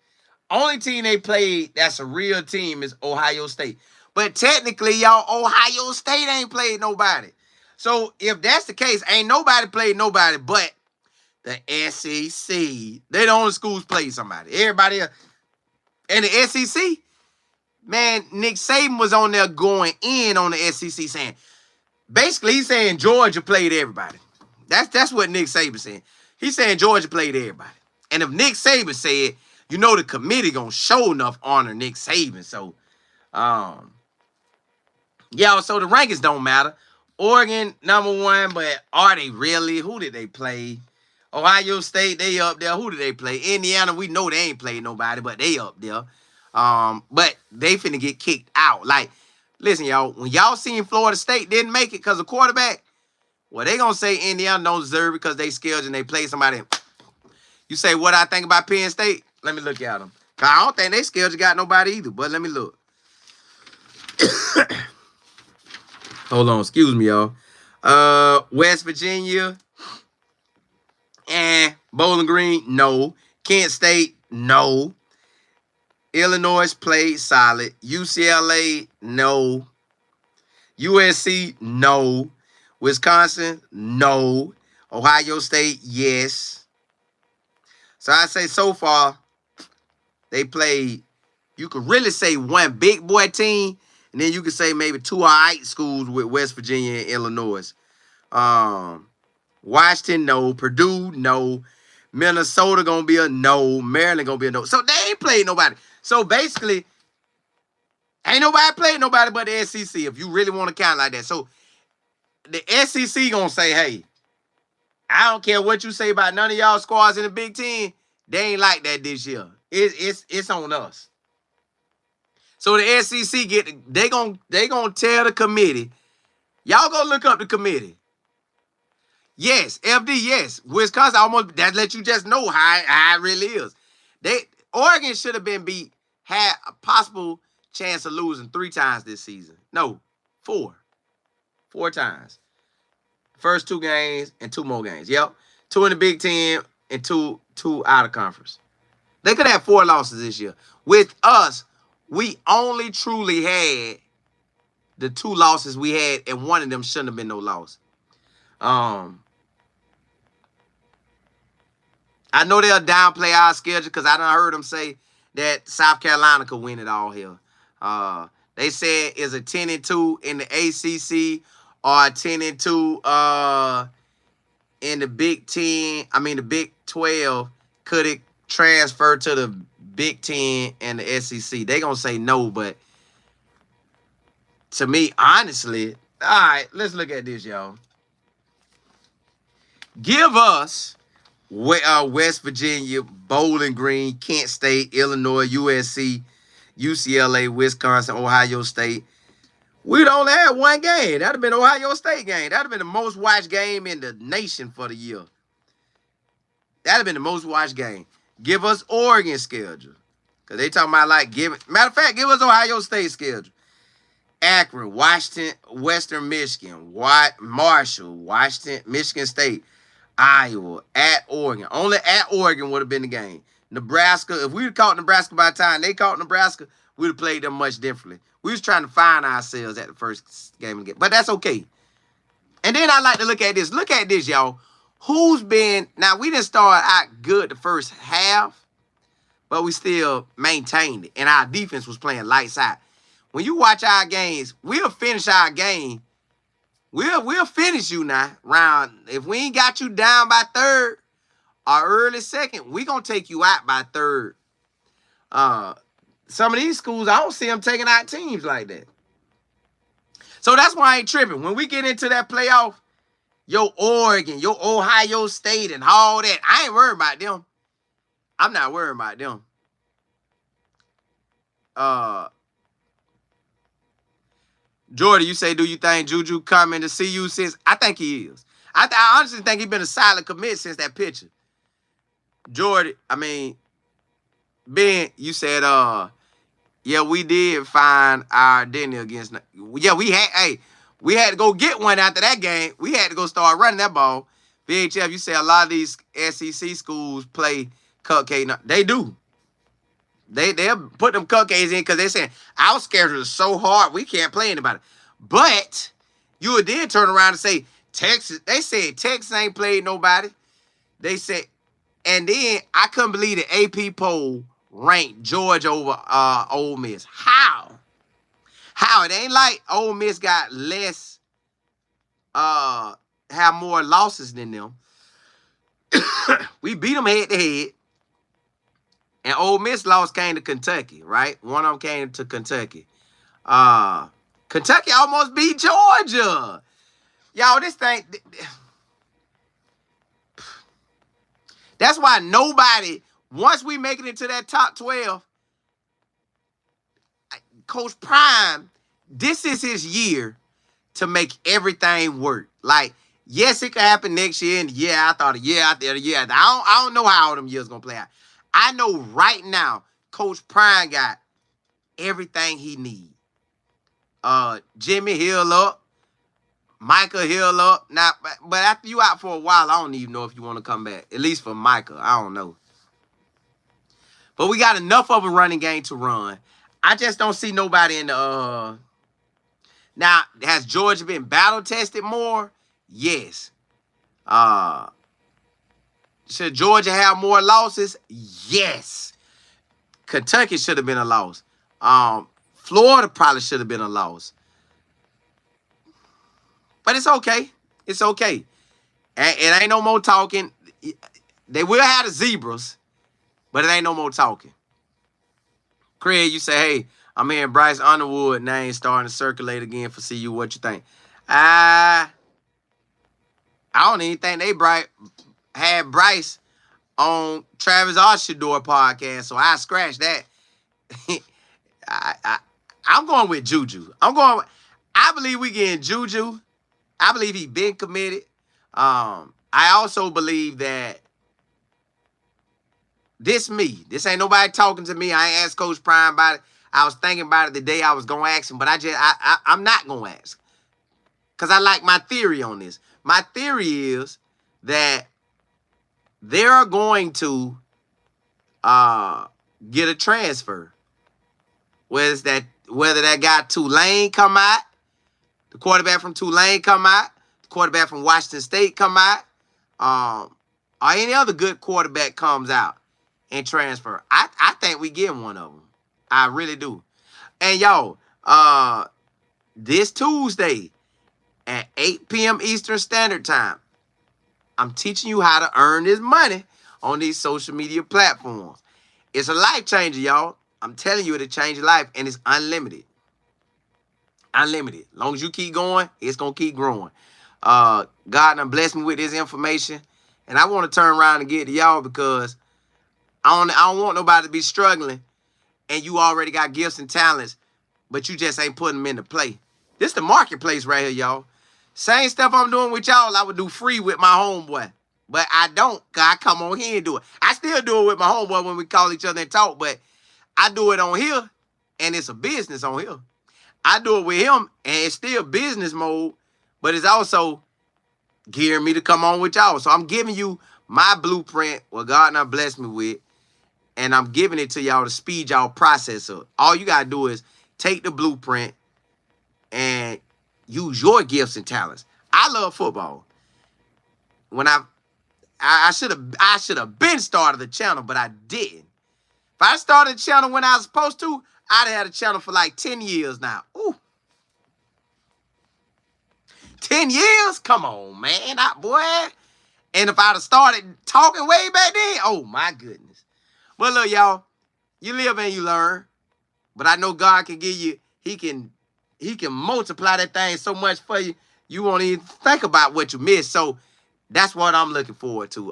Only team they played that's a real team is Ohio State. But technically, y'all, Ohio State ain't played nobody. So if that's the case, ain't nobody played nobody but the SEC. They the only schools played somebody. Everybody else. And the SEC, man, Nick Saban was on there going in on the SEC saying, basically he's saying Georgia played everybody. That's what Nick Saban saying. He's saying Georgia played everybody. And if Nick Saban said, you know the committee gonna show enough honor Nick Saban. So, yeah, so the rankings don't matter. Oregon, #1, but are they really? Who did they play? Ohio State, they up there. Who did they play? Indiana, we know they ain't played nobody, but they up there. But they finna get kicked out. Like, listen, y'all, when y'all seen Florida State didn't make it because of quarterback, well, they gonna say Indiana don't deserve it because they skilled and they played somebody. You say what I think about Penn State? Let me look at them. Cause I don't think they skilled got nobody either, but let me look. Hold on, excuse me, y'all. West Virginia and Bowling Green, no. Kent State, no. Illinois played solid. UCLA, no. USC, no. Wisconsin, no. Ohio State, yes. So I say so far, they played, you could really say one big boy team, and then you could say maybe 2 all right schools with West Virginia and Illinois. Washington, no. Purdue, no. Minnesota gonna be a no. Maryland gonna be a no. So they ain't played nobody. So basically, ain't nobody played nobody but the SEC, if you really want to count like that. So the SEC gonna say, hey, I don't care what you say about none of y'all squads in the Big Ten. They ain't like that this year. It's on us. So the SEC they gonna tell the committee, y'all go look up the committee. Yes, FD, yes. Wisconsin almost, that let you just know how it really is. Oregon should have been beat, had a possible chance of losing 3 times this season. No, 4. 4 times. First 2 games and 2 more games. Yep. 2 in the Big Ten and 2 out of conference. They could have 4 losses this year. With us, we only truly had the 2 losses we had, and one of them shouldn't have been no loss. I know they'll downplay our schedule because I done heard them say that South Carolina could win it all here. They said is a 10-2 in the ACC or a 10-2 in the Big 10. I mean the Big 12. Could it transfer to the Big 10 and the SEC? They gonna say no, but to me, honestly, all right, let's look at this, y'all. Give us West Virginia, Bowling Green, Kent State, Illinois, USC, UCLA, Wisconsin, Ohio State. We'd only had 1 game. That'd have been Ohio State game. That'd have been the most watched game in the nation for the year. That'd have been the most watched game. Give us Oregon schedule. Because they talking about like matter of fact, give us Ohio State schedule. Akron, Washington, Western Michigan, Marshall, Washington, Michigan State, Iowa, at Oregon. Only at Oregon would have been the game. Nebraska, if we had caught Nebraska by the time they caught Nebraska, we'd have played them much differently. We was trying to find ourselves at the first game of the game. But that's okay. And then I like to look at this. Look at this, y'all. Who's been... Now, we didn't start out good the first half, but we still maintained it. And our defense was playing lights out. When you watch our games, we'll finish our game. We'll finish you now. If we ain't got you down by third or early second, we going to take you out by third. Some of these schools, I don't see them taking out teams like that. So that's why I ain't tripping. When we get into that playoff, your Oregon, your Ohio State and all that, I ain't worried about them. I'm not worried about them. Jordy, you say, do you think Juju coming to see you since? I think he is. I honestly think he's been a silent commit since that picture. Jordy, I mean, Ben, you said, yeah, we did find our identity against. Yeah, we had to go get one after that game. We had to go start running that ball. VHF, you say a lot of these SEC schools play cupcake. They do. They'll put them cupcakes in because they're saying our schedule is so hard we can't play anybody. But you would then turn around and say Texas. They said Texas ain't played nobody. They said, and then I couldn't believe the AP poll ranked Georgia over Ole Miss. How? It ain't like Ole Miss got less, have more losses than them. We beat them head to head. And Ole Miss loss came to Kentucky, right? One of them came to Kentucky. Kentucky almost beat Georgia. Y'all, this thing... That's why nobody... Once we make it into that top 12, Coach Prime, this is his year to make everything work. Like, yes, it could happen next year and the year after, or the year after, the year after. I don't know how all them years going to play out. I know right now, Coach Prime got everything he needs. Jimmy heal up. Micah heal up. Now, but after you out for a while, I don't even know if you want to come back. At least for Micah. I don't know. But we got enough of a running game to run. I just don't see nobody in the... Now, has Georgia been battle-tested more? Yes. Should Georgia have more losses? Yes. Kentucky should have been a loss. Florida probably should have been a loss. But it's okay. It's okay. It ain't no more talking. They will have the zebras, but it ain't no more talking. Craig, you say, hey, I'm hearing Bryce Underwood name starting to circulate again for CU. What you think? I don't even think they had Bryce on Travis Archidor podcast, so I scratched that. I'm going with Juju. I believe we getting Juju. I believe he been committed. I also believe that this ain't nobody talking to me. I ain't asked Coach Prime about it. I was thinking about it the day I was going to ask him, but I'm not going to ask. Because I like my theory on this. My theory is that they're going to get a transfer. Whether that guy Tulane come out, the quarterback from Tulane come out, the quarterback from Washington State come out, or any other good quarterback comes out and transfer. I think we get one of them. I really do. And y'all, this Tuesday at 8 p.m. Eastern Standard Time, I'm teaching you how to earn this money on these social media platforms. It's a life changer, y'all. I'm telling you, it'll change your life, and it's unlimited. Unlimited. As long as you keep going, it's going to keep growing. God done blessed me with this information, and I want to turn around and get to y'all because I don't want nobody to be struggling, and you already got gifts and talents, but you just ain't putting them into play. This is the marketplace right here, y'all. Same stuff I'm doing with y'all, I would do free with my homeboy. But I don't, because I come on here and do it. I still do it with my homeboy when we call each other and talk, but I do it on here, and it's a business on here. I do it with him, and it's still business mode, but it's also gearing me to come on with y'all. So I'm giving you my blueprint, what God now blessed me with, and I'm giving it to y'all to speed y'all process up. All you got to do is take the blueprint and use your gifts and talents. I love football. When I should have been started the channel, but I didn't. If I started the channel when I was supposed to, I'd have had a channel for like 10 years now. Ooh. 10 years? Come on, man. Boy. And if I'd have started talking way back then, oh my goodness. Well, look, y'all, you live and you learn. But I know God can give you, he can multiply that thing so much for you, you won't even think about what you missed. So that's what I'm looking forward to.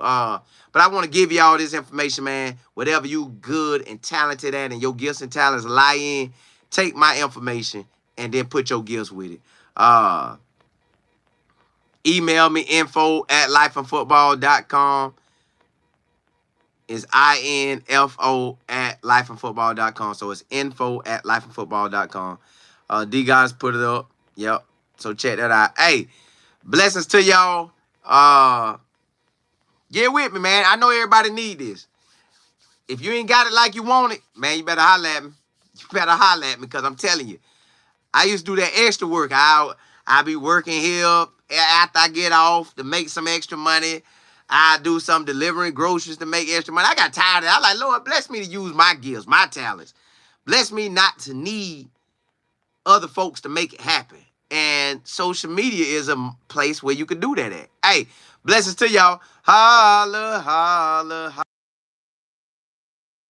But I want to give you all this information, man. Whatever you good and talented at and your gifts and talents lie in, take my information and then put your gifts with it. Email me info@lifeandfootball.com. It's info@lifeandfootball.com. So it's info@lifeandfootball.com. D guys put it up. Yep. So check that out. Hey, blessings to y'all. Get with me, man. I know everybody need this. If you ain't got it like you want it, man, you better holler at me. You better holler at me, because I'm telling you, I used to do that extra work. I be working here after I get off to make some extra money. I do some delivering groceries to make extra money. I got tired of it. I like, Lord, bless me to use my gifts, my talents. Bless me not to need other folks to make it happen. And social media is a place where you can do that at. Hey, blessings to y'all. Holla, holla, holla.